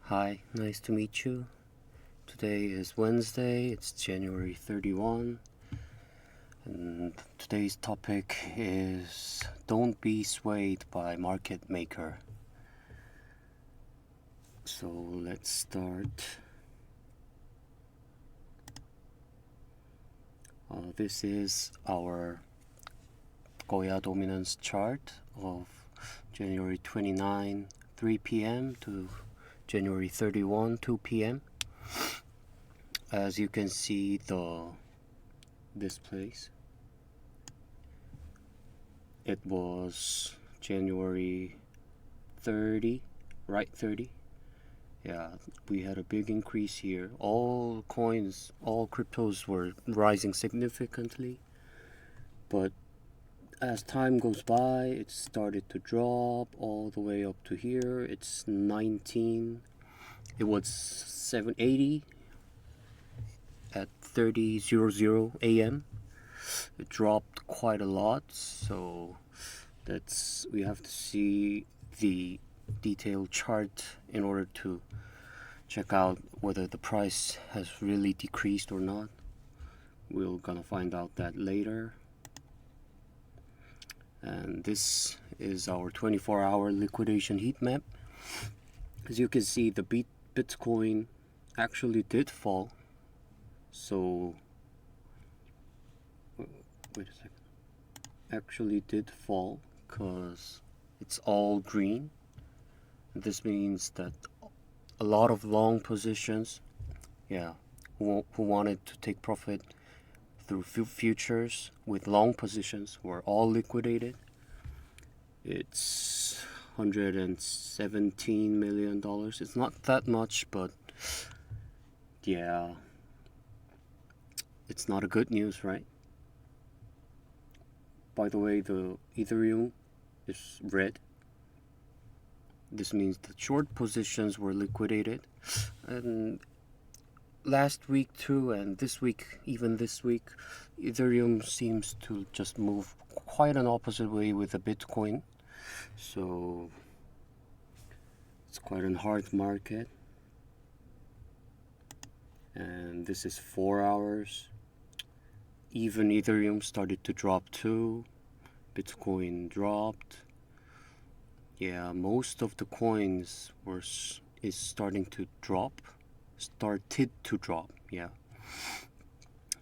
Hi, nice to meet you. Today is Wednesday, it's January 31, and today's topic is Don't Be Swayed by Market Maker. So let's start. This is our Goya dominance chart of January 29, 3 p.m. to January 31, 2 p.m. As you can see, this place, it was January 30, right? 30. Yeah, we had a big increase here. All coins, all cryptos were rising significantly, but as time goes by, it started to drop all the way up to here. It's 19. It was 780 at 30:00 a.m. It dropped quite a lot, so we have to see the detailed chart in order to check out whether the price has really decreased or not. We're gonna find out that later. And this is our 24-hour liquidation heat map. As you can see, the Bitcoin actually did fall. So wait a second. Actually did fall because it's all green. This means that a lot of long positions, who wanted to take profit through futures with long positions were all liquidated. It's $117 million. It's not that much, but yeah, it's not a good news, right? By the way, the Ethereum is red. This means the short positions were liquidated, and last week too, and this week, even this week, Ethereum seems to just move quite an opposite way with the Bitcoin. So it's quite a hard market. And this is 4 hours. Even Ethereum started to drop too. Bitcoin dropped. Yeah, most of the coins is starting to drop. Started to drop, yeah.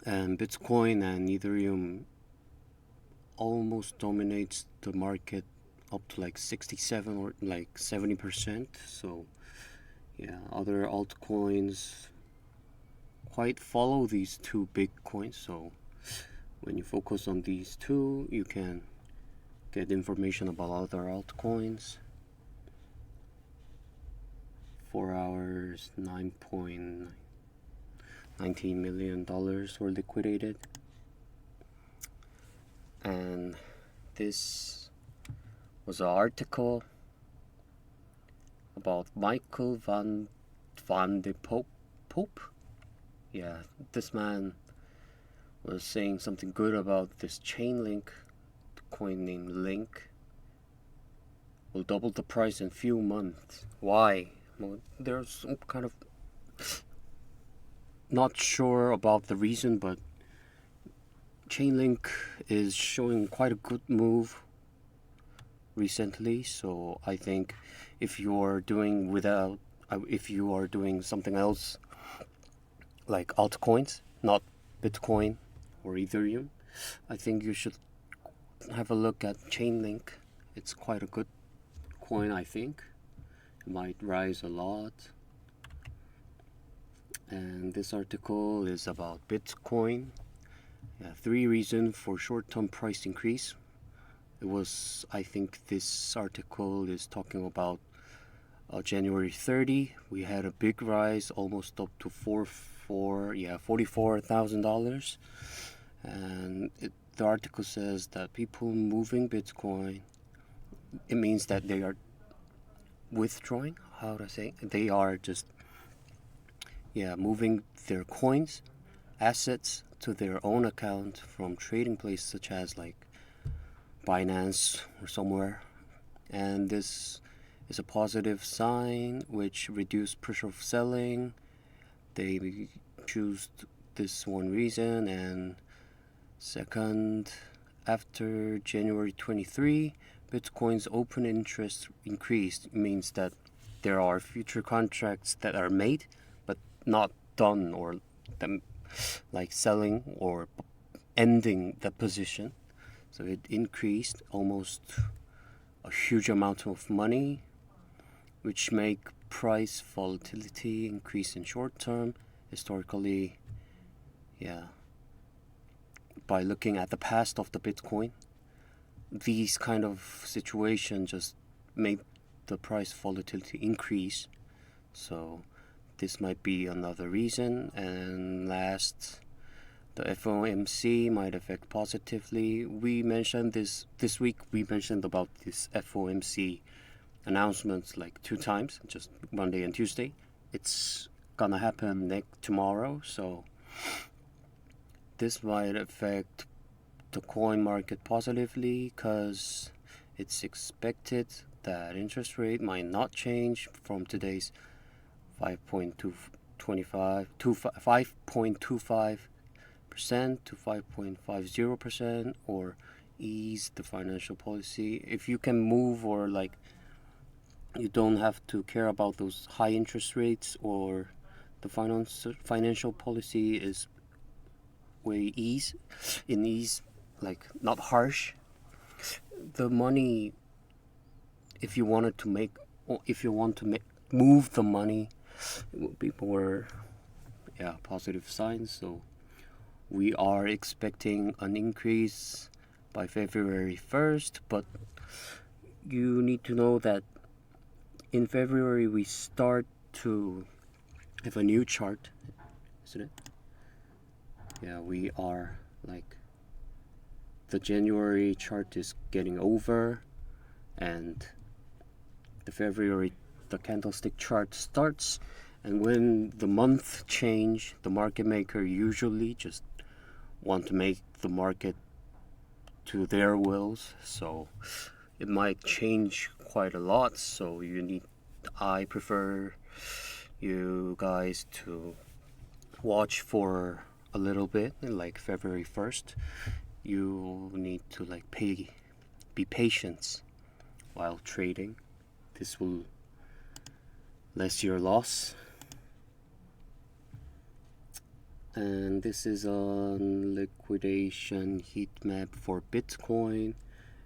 And Bitcoin and Ethereum almost dominates the market up to like 67 or like 70%. So yeah, other altcoins quite follow these two big coins. So when you focus on these two, you can get information about other altcoins. 4 hours, $9.19 million were liquidated. And this was an article about Michael van de Pope. Yeah, this man was saying something good about this Chainlink coin named Link. Will double the price in few months. Why? Well, there's some kind of not sure about the reason, but Chainlink is showing quite a good move recently. So I think if you are doing something else like altcoins, not Bitcoin or Ethereum, I think you should have a look at Chainlink. It's quite a good coin, I think. It might rise a lot. And this article is about Bitcoin. Yeah, 3 reasons for short-term price increase. I think this article is talking about January 30. We had a big rise, almost up to $44,000. And the article says that people moving Bitcoin, it means that they are withdrawing. How to say? They are just moving their coins, assets to their own account from trading places such as like Binance or somewhere. And this is a positive sign which reduce pressure of selling. They choose this one reason. And second, after January 23, Bitcoin's open interest increased. It means that there are future contracts that are made but not done, or them like selling or ending that position. So it increased almost a huge amount of money, which make price volatility increase in short term. Historically, yeah, by looking at the past of the Bitcoin, these kind of situations just made the price volatility increase. So this might be another reason. And last, the FOMC might affect positively. We mentioned this week. We mentioned about this FOMC announcements like 2 times, just Monday and Tuesday. It's gonna happen tomorrow, so this might affect the coin market positively because it's expected that interest rate might not change from today's 5.25 to 5.25% to 5.50%, or ease the financial policy. If you can move, or like you don't have to care about those high interest rates, or the financial policy is way ease, like not harsh. The money, if you wanted to make, or if you want to move the money, it will be more, positive signs. So we are expecting an increase by February 1st, but you need to know that in February we start to have a new chart, isn't it? Yeah, we are like, the January chart is getting over, and the February, the candlestick chart starts. And when the month change, the market maker usually just want to make the market to their wills, so it might change quite a lot. So I prefer you guys to watch for a little bit, like February 1st. You need to be patient while trading. This will less your loss. And this is on liquidation heat map for Bitcoin,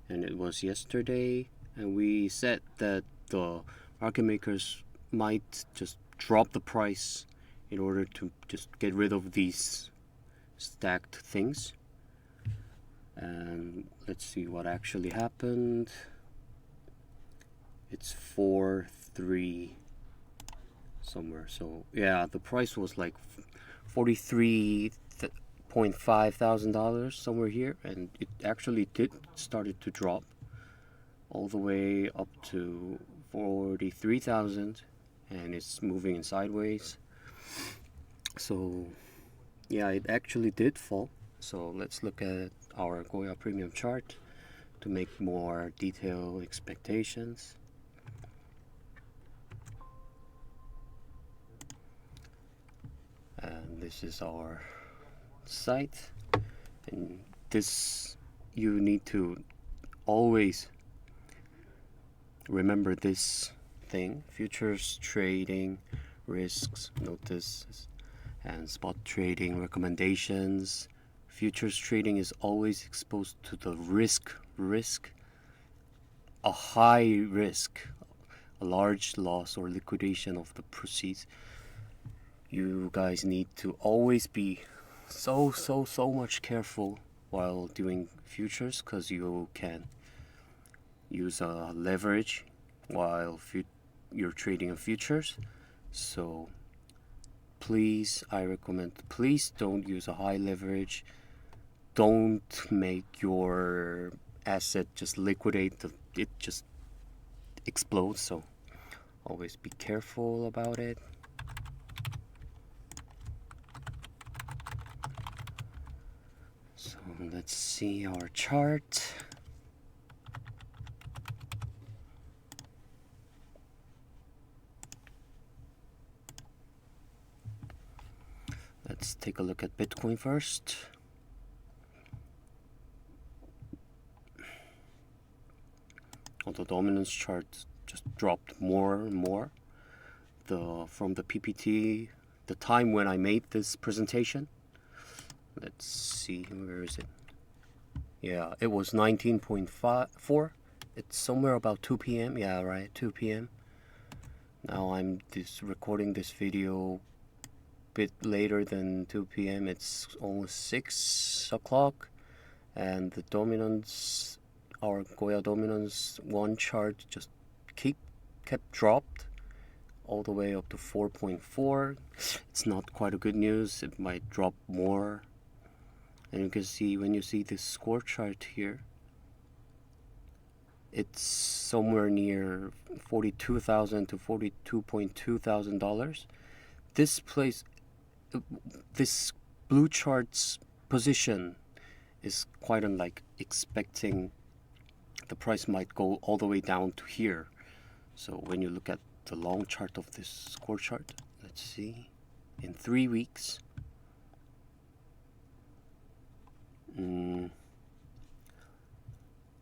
and it was yesterday. And we said that the market makers might just drop the price in order to just get rid of these stacked things. And let's see what actually happened. It's 4.3 somewhere. So yeah, the price was like $43,500 somewhere here, and it actually started to drop all the way up to 43,000, and it's moving in sideways. So yeah, it actually did fall. So let's look at our Goya Premium chart to make more detailed expectations. And this is our site, and this, you need to always remember this thing: futures trading risks, notices, and spot trading recommendations. Futures trading is always exposed to the risk, a high risk, a large loss or liquidation of the proceeds. You guys need to always be so much careful while doing futures, because you can use a leverage while you're trading in futures. So please, I recommend, please don't use a high leverage. Don't make your asset just liquidate, it just explodes. So always be careful about it. So let's see our chart. let's take a look at Bitcoin first. The dominance chart just dropped more and more. From the PPT, the time when I made this presentation. Let's see, where is it? Yeah, it was 19.4. It's somewhere about 2 p.m. Yeah, right, 2 p.m. Now I'm recording this video a bit later than 2 p.m. It's almost 6 o'clock, and the dominance, our Goya dominance one chart just kept dropped all the way up to 4.4. It's not quite a good news. It might drop more. And you can see, when you see this score chart here, it's somewhere near $42,000 to $42.2 thousand. This blue chart's position is quite unlike expecting the price might go all the way down to here. So when you look at the long chart of this score chart, let's see, in 3 weeks,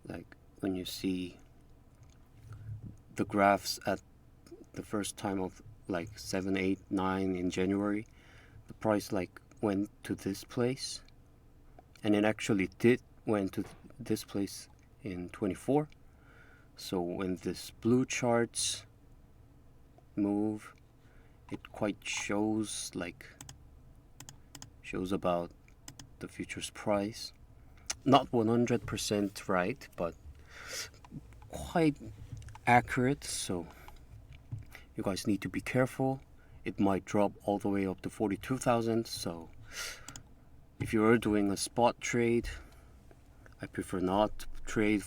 like when you see the graphs at the first time of like 7, 8, 9 in January, the price like went to this place, and it actually went to this place in 24. So when this blue charts move, it quite shows about the futures price. Not 100% right, but quite accurate. So you guys need to be careful. It might drop all the way up to 42,000. So if you are doing a spot trade, I prefer not to trade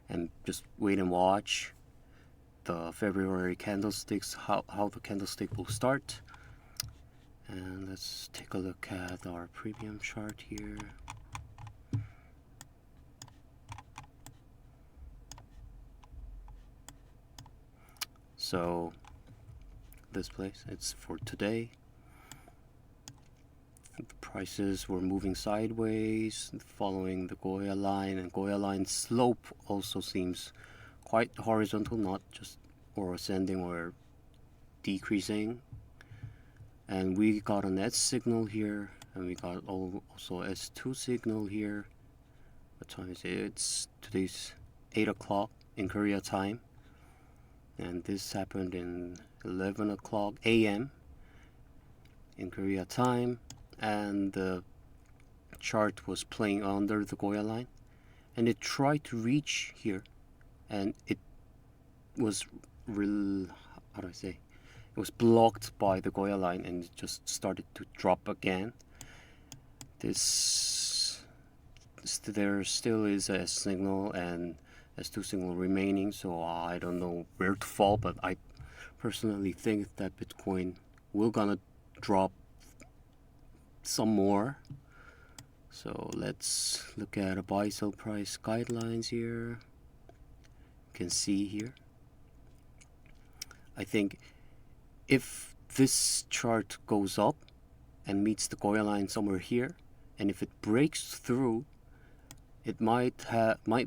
and just wait and watch the February candlesticks, how the candlestick will start. And let's take a look at our premium chart here. So this place, it's for today. The prices were moving sideways following the Goya line, and Goya line slope also seems quite horizontal, not just or ascending or decreasing. And we got an S signal here, and we got also S2 signal here. What time is it? Today's 8 o'clock in Korea time, and this happened in 11 o'clock a.m. in Korea time, and the chart was playing under the Goya line, and it tried to reach here, and it was it was blocked by the Goya line, and it just started to drop again. There still is a signal and S2 signal remaining, so I don't know where to fall, but I personally think that Bitcoin will gonna drop some more. So let's look at a buy sell price guidelines here. You can see here, I think if this chart goes up and meets the Goya line somewhere here, and if it breaks through, it might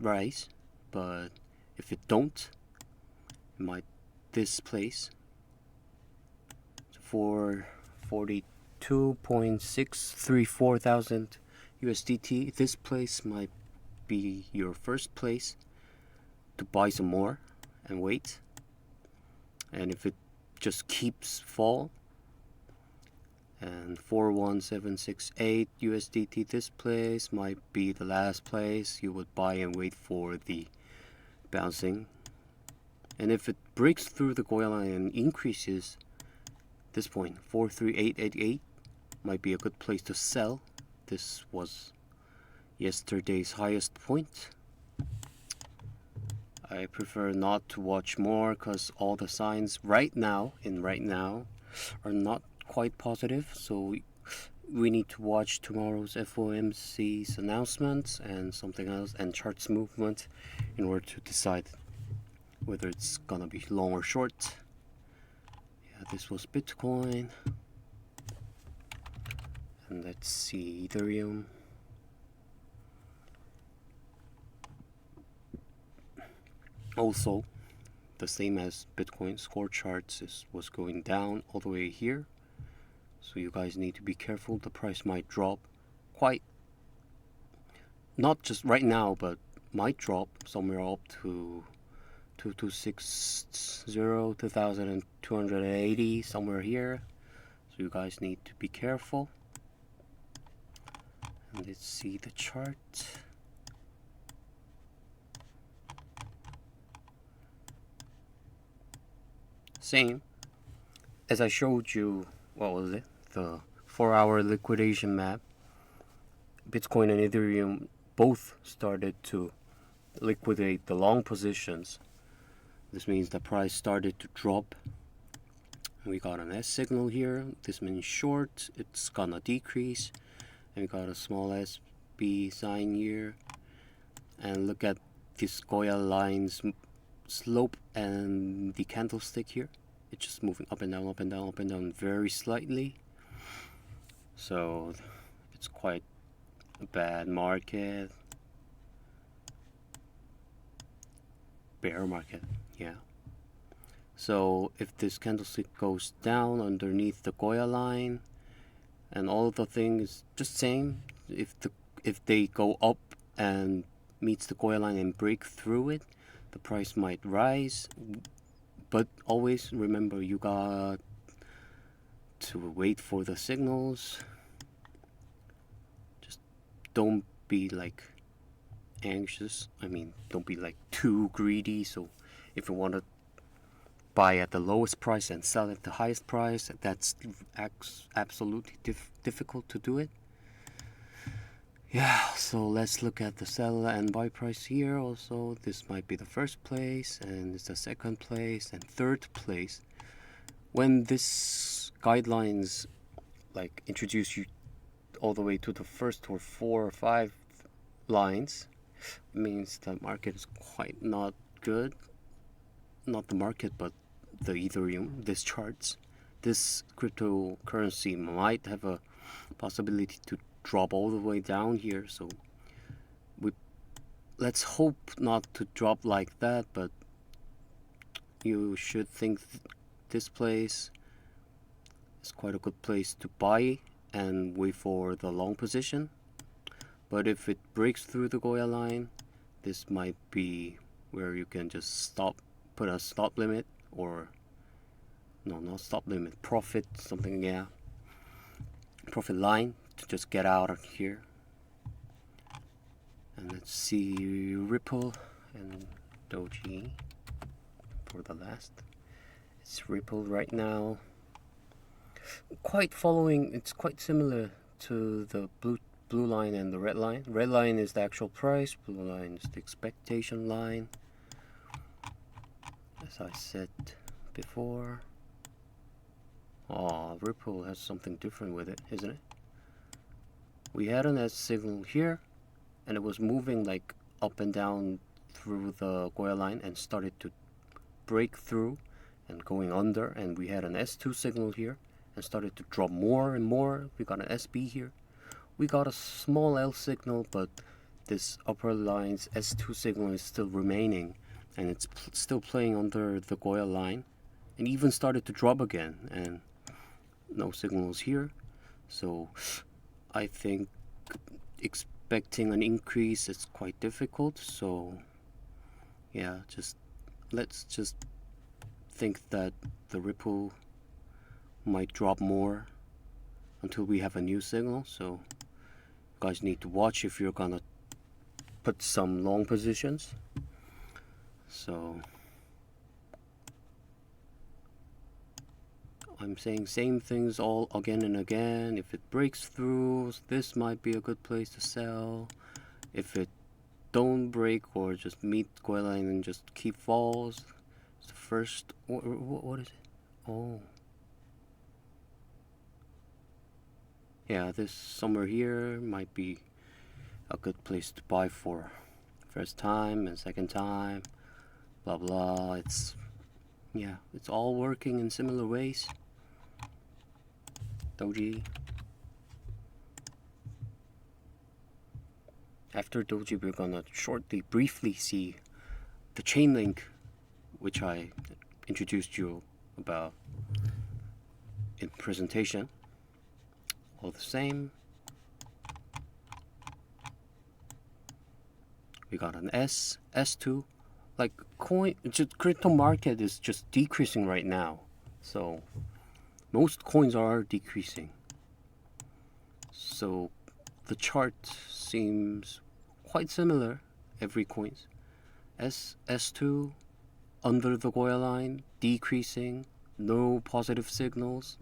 rise, but if it don't, it might this place for 42.634 thousand USDT. This place might be your first place to buy some more and wait. And if it just keeps fall, and 41768 USDT, this place might be the last place you would buy and wait for the bouncing. And if it breaks through the Goya line and increases, this point 43888 might be a good place to sell. This was yesterday's highest point. I prefer not to watch more because all the signs right now are not quite positive. So we need to watch tomorrow's FOMC's announcements and something else, and charts movement, in order to decide whether it's gonna be long or short. Yeah, this was Bitcoin. And let's see, Ethereum. Also, the same as Bitcoin, score charts was going down all the way here. So you guys need to be careful. The price might drop quite, not just right now, but might drop somewhere up to 2260, 2280, somewhere here. So you guys need to be careful. And let's see the chart. Same as I showed you, what was it? The 4-hour liquidation map. Bitcoin and Ethereum both started to liquidate the long positions. This means the price started to drop. We got an S signal here. This means short. It's gonna decrease. And we got a small SB sign here. And look at this Goya line's slope and the candlestick here. It's just moving up and down, up and down, up and down very slightly. So it's quite a bad market. Bear market, yeah. So if this candlestick goes down underneath the Goya line, and all the things just same, if they go up and meets the Goya line and break through it, the price might rise. But always remember, you got to wait for the signals. Just don't be like anxious. I mean, don't be like too greedy. So if you want to buy at the lowest price and sell at the highest price, that's absolutely difficult to do it. Yeah, so let's look at the sell and buy price here also. This might be the first place, and it's the second place and third place. When this guidelines like introduce you all the way to the first or 4 or 5 lines, means the market is quite not good. Not the market, but the Ethereum, this charts. This cryptocurrency might have a possibility to drop all the way down here, so let's hope not to drop like that, but you should think this place is quite a good place to buy and wait for the long position. But if it breaks through the Goya line, this might be where you can just put a stop limit, or no, not stop limit, profit, something, yeah, profit line, to just get out of here. And let's see Ripple and Doji for the last. It's Ripple right now. It's quite similar to the blue line and the red line. Red line is the actual price, blue line is the expectation line. As I said before. Oh, Ripple has something different with it, isn't it? We had an S signal here, and it was moving like up and down through the Goya line and started to break through and going under, and we had an S2 signal here and started to drop more and more. We got an SB here. We got a small L signal, but this upper line's S2 signal is still remaining, and it's still playing under the Goya line, and even started to drop again, and no signals here. So I think expecting an increase is quite difficult. So yeah, let's just think that the Ripple might drop more until we have a new signal. So you guys need to watch if you're gonna put some long positions. So I'm saying same things all again and again. If it breaks through, this might be a good place to sell. If it don't break or just meet Goya line and just keep falls, it's the first. What is it? Oh, yeah, this somewhere here might be a good place to buy for first time and second time. Blah blah. It's all working in similar ways. Doji. After Doji, we're gonna briefly see the Chainlink, which I introduced you about in presentation. All the same. We got an S, S2. Like crypto market is just decreasing right now. So most coins are decreasing. So the chart seems quite similar every coins. S2 under the Goya line, decreasing, no positive signals,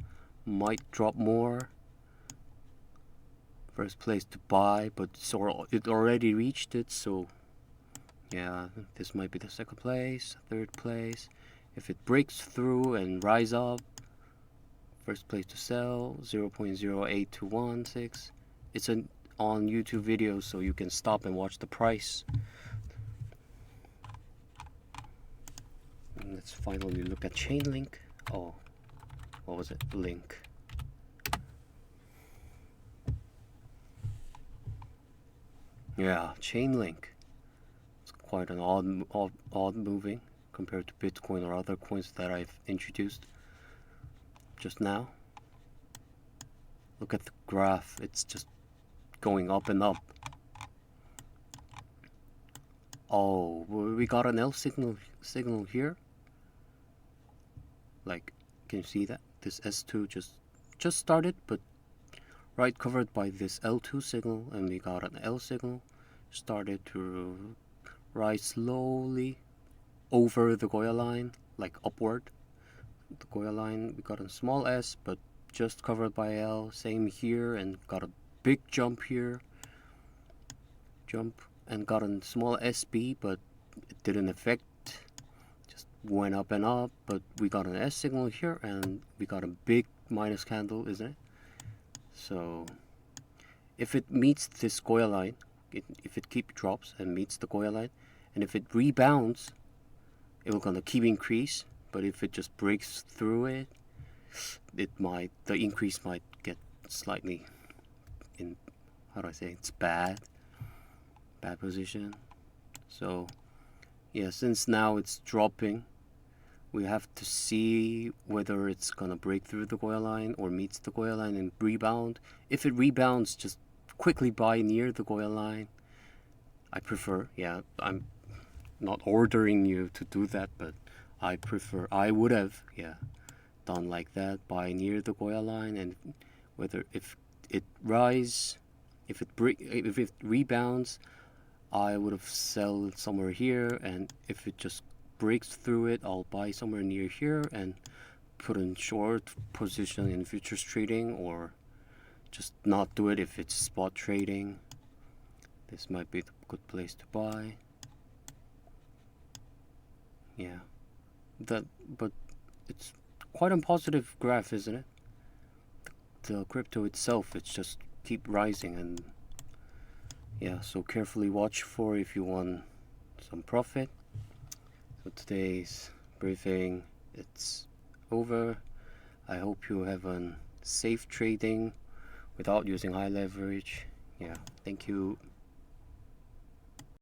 might drop more. First place to buy, but it already reached it, so yeah, this might be the second place, third place. If it breaks through and rise up, first place to sell, 0.08216. It's on YouTube video, so you can stop and watch the price. And let's finally look at Chainlink. Oh, what was it? Link. Yeah, Chainlink. It's quite an odd moving compared to Bitcoin or other coins that I've introduced just now. Look at the graph. It's just going up and up. Oh, we got an L signal here. Like, can you see that? This S2 just started, but right covered by this L2 signal, and we got an L signal. Started to rise slowly over the Goya line, like upward. The Goya line, we got a small S, but just covered by L. Same here, and got a big jump here. And got a small SB, but it didn't affect. Just went up and up, but we got an S signal here, and we got a big minus candle, isn't it? So if it meets this Goya line, if it drops and meets the Goya line, and if it rebounds, it will gonna keep increase. But if it just breaks through it, the increase might get slightly in, how do I say, it's bad position. So yeah, since now it's dropping, we have to see whether it's gonna break through the Goya line or meets the Goya line and rebound. If it rebounds, just quickly buy near the Goya line. I prefer, yeah, I'm not ordering you to do that, but I would have, yeah, done like that, buy near the Goya line, and if it rebounds, I would have sell somewhere here, and if it just breaks through it, I'll buy somewhere near here and put in short position in futures trading, or just not do it if it's spot trading. This might be a good place to buy. Yeah, but it's quite a positive graph, isn't it? The crypto itself, it's just keep rising, and yeah, so carefully watch for if you want some profit. So today's briefing, it's over. I hope you have a safe trading without using high leverage. Yeah, thank you.